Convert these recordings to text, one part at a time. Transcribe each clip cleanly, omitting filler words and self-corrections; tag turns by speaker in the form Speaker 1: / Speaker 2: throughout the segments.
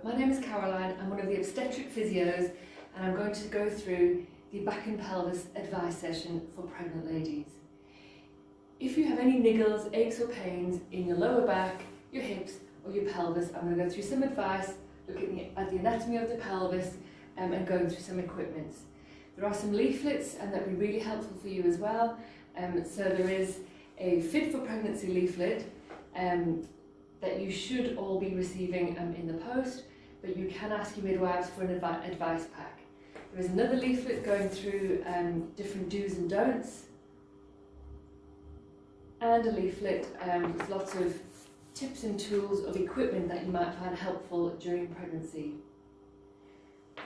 Speaker 1: my name is Caroline. I'm one of the obstetric physios and I'm going to go through the back and pelvis advice session for pregnant ladies. If you have any niggles, aches or pains in your lower back, your hips or your pelvis, I'm going to go through some advice, looking at the anatomy of the pelvis and going through some equipment. There are some leaflets and that will be really helpful for you as well. So there is a Fit for Pregnancy leaflet that you should all be receiving in the post, but you can ask your midwives for an advice pack. There is another leaflet going through different do's and don'ts, and a leaflet with lots of tips and tools of equipment that you might find helpful during pregnancy.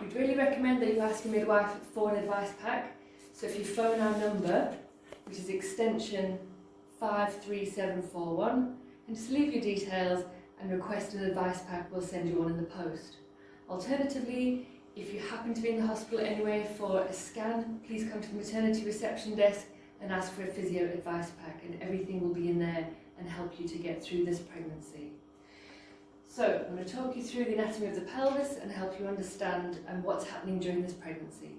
Speaker 1: We'd really recommend that you ask your midwife for an advice pack. So if you phone our number, which is extension 53741, and just leave your details and request an advice pack, we'll send you one in the post. Alternatively, if you happen to be in the hospital anyway for a scan, please come to the maternity reception desk and ask for a physio advice pack, and everything will be in there and help you to get through this pregnancy. So I'm going to talk you through the anatomy of the pelvis and help you understand what's happening during this pregnancy.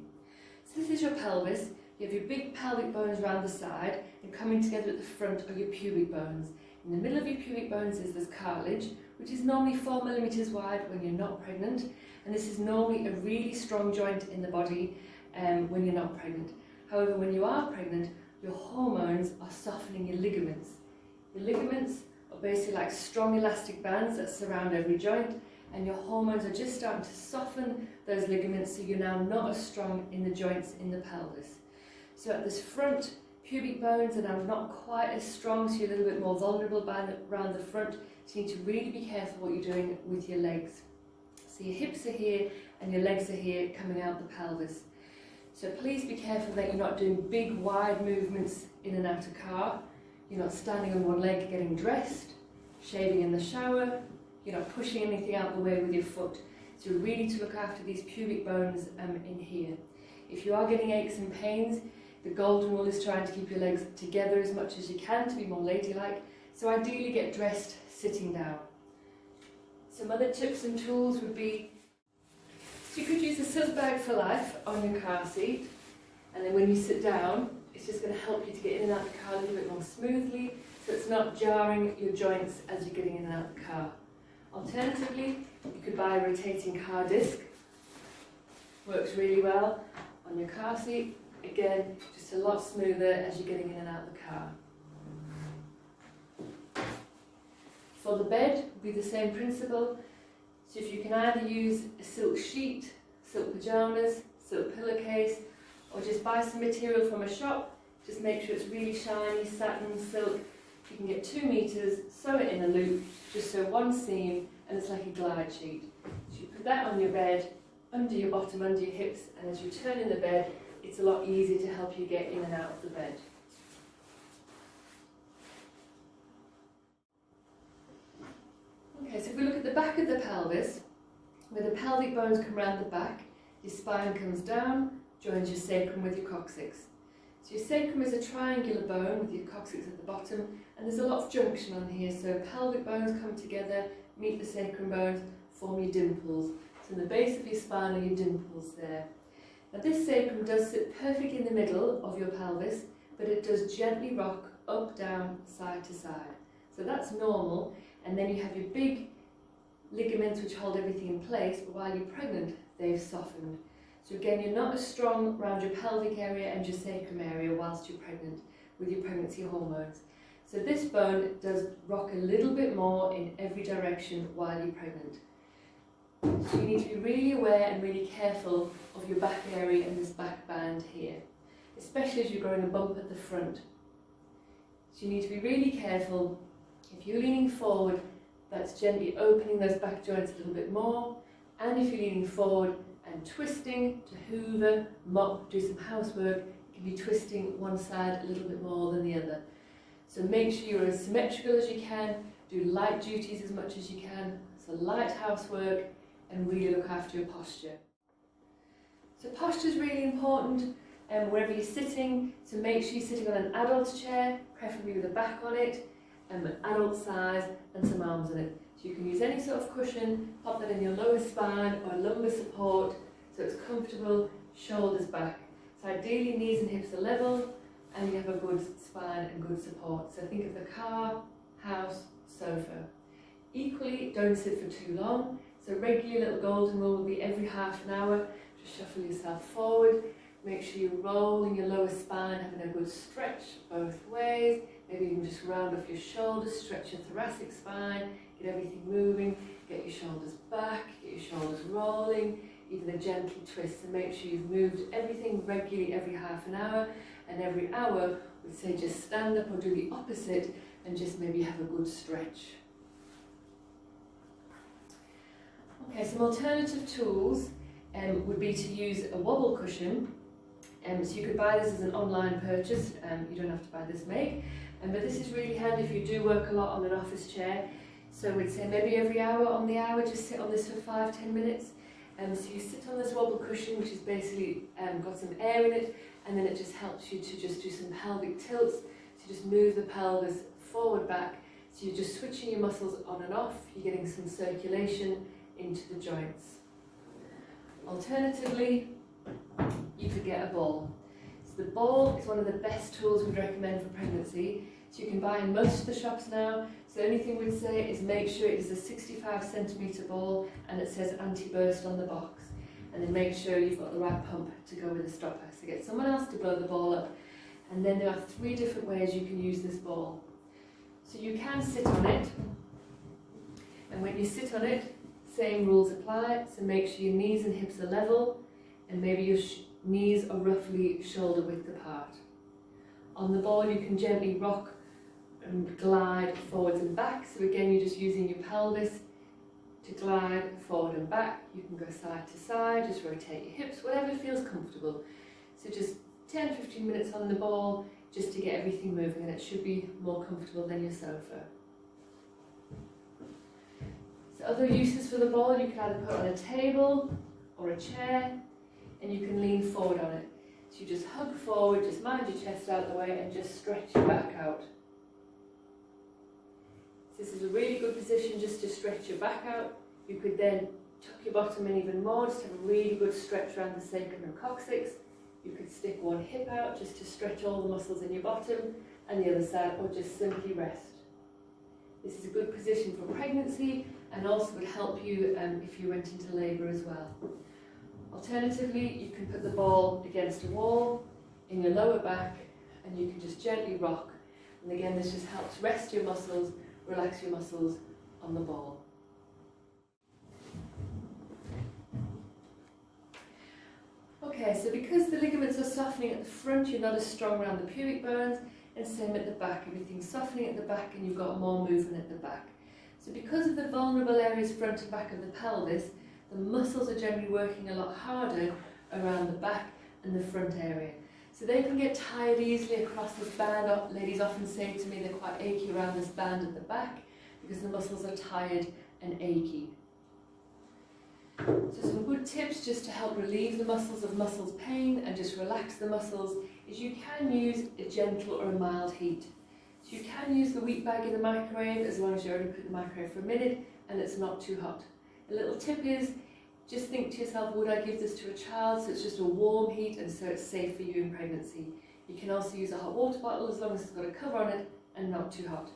Speaker 1: So this is your pelvis. You have your big pelvic bones around the side, and coming together at the front are your pubic bones. In the middle of your pubic bones is this cartilage, which is normally 4 millimeters wide when you're not pregnant, and this is normally a really strong joint in the body when you're not pregnant. However, when you are pregnant, your hormones are softening your ligaments. Your ligaments are basically like strong elastic bands that surround every joint, and your hormones are just starting to soften those ligaments, so you're now not as strong in the joints in the pelvis. So at this front, pubic bones are now not quite as strong, so you're a little bit more vulnerable around the front, so you need to really be careful what you're doing with your legs. So your hips are here and your legs are here coming out the pelvis. So please be careful that you're not doing big wide movements in and out of car. You're not standing on one leg getting dressed, shaving in the shower, you're not pushing anything out the way with your foot. So really to look after these pubic bones in here. If you are getting aches and pains, the golden rule is trying to keep your legs together as much as you can to be more ladylike. So ideally get dressed sitting down. Some other tips and tools would be, so you could use a silk bag for life on your car seat, and then when you sit down, it's just going to help you to get in and out of the car a little bit more smoothly, so it's not jarring your joints as you're getting in and out of the car. Alternatively, you could buy a rotating car disc. Works really well on your car seat. Again, just a lot smoother as you're getting in and out of the car. For the bed, it will be the same principle. So if you can either use a silk sheet, silk pyjamas, silk pillowcase, or just buy some material from a shop, just make sure it's really shiny, satin, silk. You can get 2 meters, sew it in a loop, just sew one seam, and it's like a glide sheet. So you put that on your bed, under your bottom, under your hips, and as you turn in the bed, it's a lot easier to help you get in and out of the bed. Okay, so if we look at the back of the pelvis, where the pelvic bones come around the back, your spine comes down, joins your sacrum with your coccyx. So your sacrum is a triangular bone with your coccyx at the bottom, and there's a lot of junction on here, so pelvic bones come together, meet the sacrum bones, form your dimples. So in the base of your spine are your dimples there. Now this sacrum does sit perfectly in the middle of your pelvis, but it does gently rock up, down, side to side. So that's normal, and then you have your big ligaments which hold everything in place, but while you're pregnant, they've softened. So again, you're not as strong around your pelvic area and your sacrum area whilst you're pregnant with your pregnancy hormones. So this bone does rock a little bit more in every direction while you're pregnant. So you need to be really aware and really careful of your back area and this back band here, especially as you're growing a bump at the front. So you need to be really careful. If you're leaning forward, that's gently opening those back joints a little bit more, and if you're leaning forward and twisting to hoover, mop, do some housework, you can be twisting one side a little bit more than the other. So make sure you're as symmetrical as you can, do light duties as much as you can, so light housework, and really look after your posture. So posture is really important wherever you're sitting, so make sure you're sitting on an adult chair, preferably with a back on it, an adult size and some arms on it. So you can use any sort of cushion, pop that in your lower spine or lumbar support so it's comfortable, shoulders back. So ideally knees and hips are level and you have a good spine and good support. So think of the car, house, sofa. Equally, don't sit for too long. So regular little golden rule will be every half an hour. Just shuffle yourself forward. Make sure you're rolling your lower spine, having a good stretch both ways. Maybe even just round off your shoulders, stretch your thoracic spine, get everything moving, get your shoulders back, get your shoulders rolling, even a gentle twist. And make sure you've moved everything regularly every half an hour. And every hour, we'd say just stand up or do the opposite and just maybe have a good stretch. Okay, some alternative tools would be to use a wobble cushion. So you could buy this as an online purchase, you don't have to buy this made, but this is really handy if you do work a lot on an office chair. So we'd say maybe every hour on the hour, just sit on this for 5-10 minutes. So you sit on this wobble cushion, which is basically got some air in it, and then it just helps you to just do some pelvic tilts, so just move the pelvis forward, back, so you're just switching your muscles on and off, you're getting some circulation into the joints. Alternatively, you could get a ball. So the ball is one of the best tools we'd recommend for pregnancy. So you can buy in most of the shops now. So the only thing we'd say is make sure it is a 65cm ball and it says anti-burst on the box. And then make sure you've got the right pump to go with the stopper. So get someone else to blow the ball up. And then there are 3 different ways you can use this ball. So you can sit on it. And when you sit on it, same rules apply. So make sure your knees and hips are level. And maybe your knees are roughly shoulder width apart. On the ball you can gently rock and glide forwards and back. So again, you're just using your pelvis to glide forward and back. You can go side to side, just rotate your hips, whatever feels comfortable. So just 10-15 minutes on the ball just to get everything moving, and it should be more comfortable than your sofa. So other uses for the ball, you can either put on a table or a chair, and you can lean forward on it. So you just hug forward, just mind your chest out the way and just stretch your back out. So this is a really good position just to stretch your back out. You could then tuck your bottom in even more, just have a really good stretch around the sacrum and coccyx. You could stick one hip out just to stretch all the muscles in your bottom and the other side, or just simply rest. This is a good position for pregnancy and also would help you if you went into labour as well. Alternatively, you can put the ball against a wall in your lower back and you can just gently rock. And again, this just helps rest your muscles, relax your muscles on the ball. Okay, so because the ligaments are softening at the front, you're not as strong around the pubic bones, and same at the back. Everything's softening at the back and you've got more movement at the back. So because of the vulnerable areas front and back of the pelvis, the muscles are generally working a lot harder around the back and the front area. So they can get tired easily across this band. Ladies often say to me they're quite achy around this band at the back because the muscles are tired and achy. So some good tips just to help relieve the muscles of muscles pain and just relax the muscles is you can use a gentle or a mild heat. So you can use the wheat bag in the microwave as long as you only put it in the microwave for a minute and it's not too hot. A little tip is just think to yourself, would I give this to a child? So it's just a warm heat and so it's safe for you in pregnancy. You can also use a hot water bottle as long as it's got a cover on it and not too hot.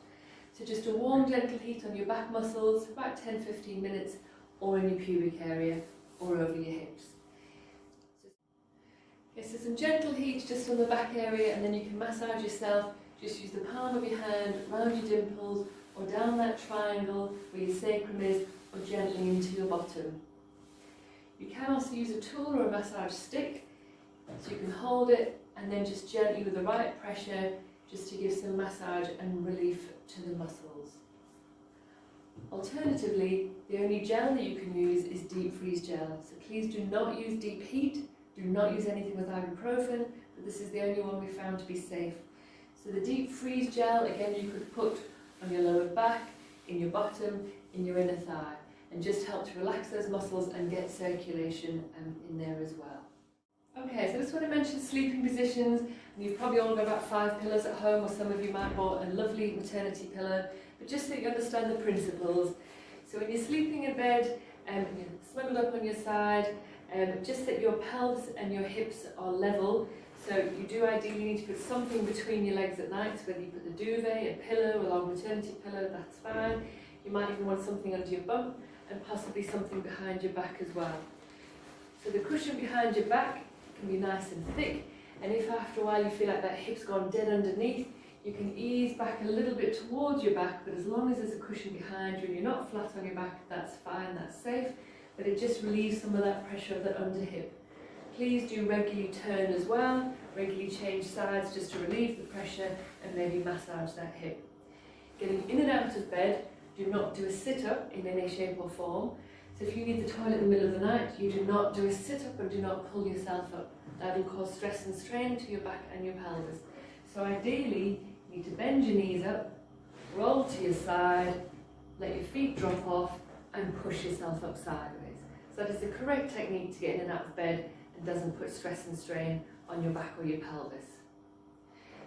Speaker 1: So just a warm gentle heat on your back muscles, about 10-15 minutes, or in your pubic area or over your hips. Okay, so some gentle heat just on the back area and then you can massage yourself. Just use the palm of your hand around your dimples or down that triangle where your sacrum is or gently into your bottom. You can also use a tool or a massage stick so you can hold it and then just gently with the right pressure just to give some massage and relief to the muscles. Alternatively, the only gel that you can use is deep freeze gel. So please do not use deep heat, do not use anything with ibuprofen, but this is the only one we found to be safe. So the deep freeze gel, again, you could put on your lower back, in your bottom, in your inner thigh, and just help to relax those muscles and get circulation in there as well. Okay, so I just want to mention sleeping positions, and you've probably all got about 5 pillows at home, or some of you might have bought a lovely maternity pillow, but just so you understand the principles. So when you're sleeping in bed and you're snuggled up on your side, just that your pelvis and your hips are level. So you do ideally need to put something between your legs at night, so whether you put the duvet, a pillow, a long maternity pillow, that's fine. You might even want something under your bum and possibly something behind your back as well. So the cushion behind your back can be nice and thick, and if after a while you feel like that hip's gone dead underneath, you can ease back a little bit towards your back, but as long as there's a cushion behind you and you're not flat on your back, that's fine, that's safe, but it just relieves some of that pressure of that under hip. Please do regularly turn as well, regularly change sides just to relieve the pressure and maybe massage that hip. Getting in and out of bed, do not do a sit-up in any shape or form. So if you need the toilet in the middle of the night, you do not do a sit-up and do not pull yourself up. That will cause stress and strain to your back and your pelvis. So ideally, you need to bend your knees up, roll to your side, let your feet drop off and push yourself up sideways. So that is the correct technique to get in and out of bed and doesn't put stress and strain on your back or your pelvis.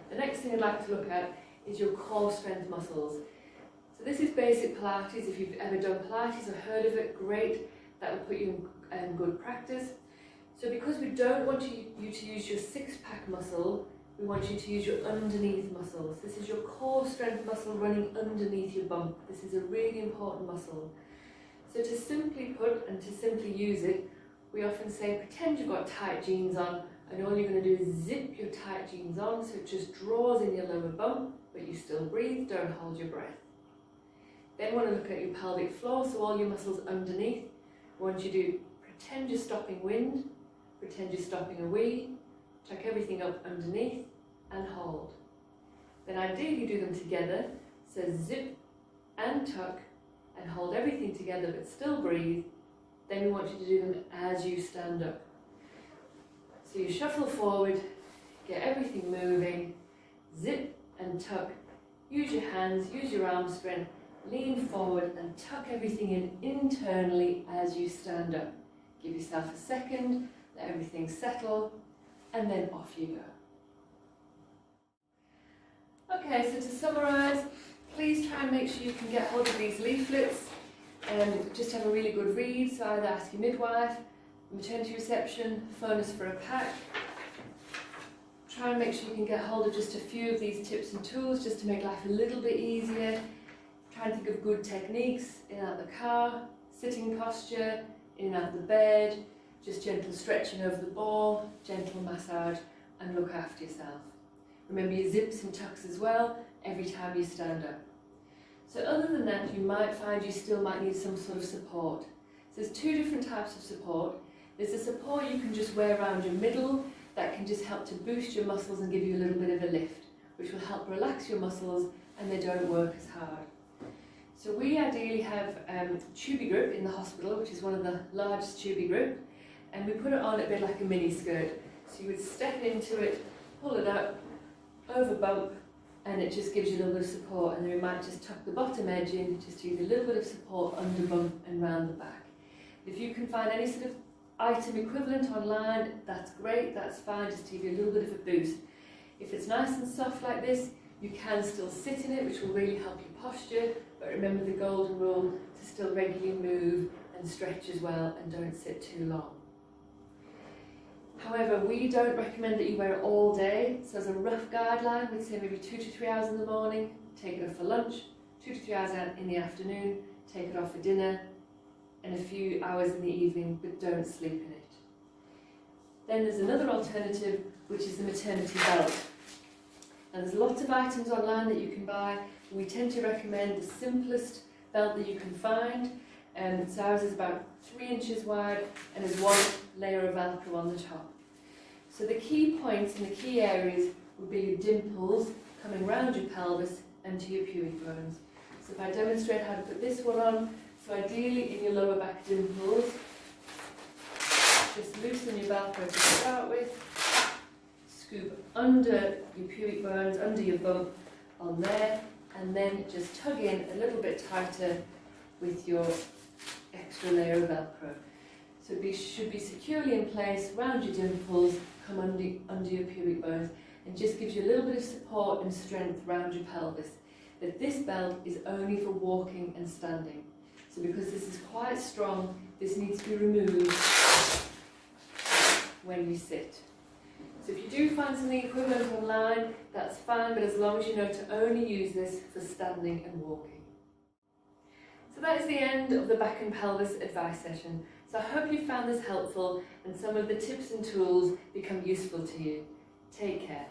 Speaker 1: The next thing I'd like to look at is your core strength muscles. So this is basic Pilates. If you've ever done Pilates or heard of it, great. That will put you in good practice. So because we don't want you to use your six-pack muscle, we want you to use your underneath muscles. This is your core strength muscle running underneath your bump. This is a really important muscle. So to simply put and to simply use it, we often say pretend you've got tight jeans on and all you're going to do is zip your tight jeans on so it just draws in your lower bump, but you still breathe, don't hold your breath. Then we want to look at your pelvic floor, so all your muscles underneath. We want you to pretend you're stopping wind, pretend you're stopping a wee, tuck everything up underneath and hold. Then ideally do them together, so zip and tuck and hold everything together but still breathe. Then we want you to do them as you stand up. So you shuffle forward, get everything moving, zip and tuck, use your hands, use your arm strength, lean forward and tuck everything in internally as you stand up. Give yourself a second, let everything settle, and then off you go. Okay, so to summarise, please try and make sure you can get hold of these leaflets and just have a really good read. So either ask your midwife, maternity reception, phone us for a pack. Try and make sure you can get hold of just a few of these tips and tools just to make life a little bit easier. Try and think of good techniques in and out the car, sitting posture, in and out the bed, just gentle stretching over the ball, gentle massage, and look after yourself. Remember your zips and tucks as well every time you stand up. So other than that, you might find you still might need some sort of support. So there's two different types of support. There's the support you can just wear around your middle that can just help to boost your muscles and give you a little bit of a lift, which will help relax your muscles and they don't work as hard. So we ideally have tubey grip in the hospital, which is one of the largest tubey grip, and we put it on a bit like a mini skirt. So you would step into it, pull it up, over bump, and it just gives you a little bit of support, and then we might just tuck the bottom edge in just to give you a little bit of support under bump and round the back. If you can find any sort of item equivalent online, that's great, that's fine, just to give you a little bit of a boost. If it's nice and soft like this, you can still sit in it, which will really help your posture, but remember the golden rule to still regularly move and stretch as well, and don't sit too long. However, we don't recommend that you wear it all day, so as a rough guideline, we'd say maybe 2 to 3 hours in the morning, take it off for lunch, 2 to 3 hours in the afternoon, take it off for dinner, and a few hours in the evening, but don't sleep in it. Then there's another alternative, which is the maternity belt. And there's lots of items online that you can buy. We tend to recommend the simplest belt that you can find. So ours is about 3 inches wide and has 1 layer of Velcro on the top. So the key points and the key areas would be your dimples coming round your pelvis and to your pubic bones. So if I demonstrate how to put this one on, so ideally in your lower back dimples, just loosen your Velcro to start with, scoop under your pubic bones, under your bump on there, and then just tug in a little bit tighter with your extra layer of Velcro. So it should be securely in place around your dimples, come under your pubic bones, and just gives you a little bit of support and strength around your pelvis. But this belt is only for walking and standing. So because this is quite strong, this needs to be removed when you sit. So if you do find something equivalent online, that's fine, but as long as you know to only use this for standing and walking. So that is the end of the back and pelvis advice session. So I hope you found this helpful and some of the tips and tools become useful to you. Take care.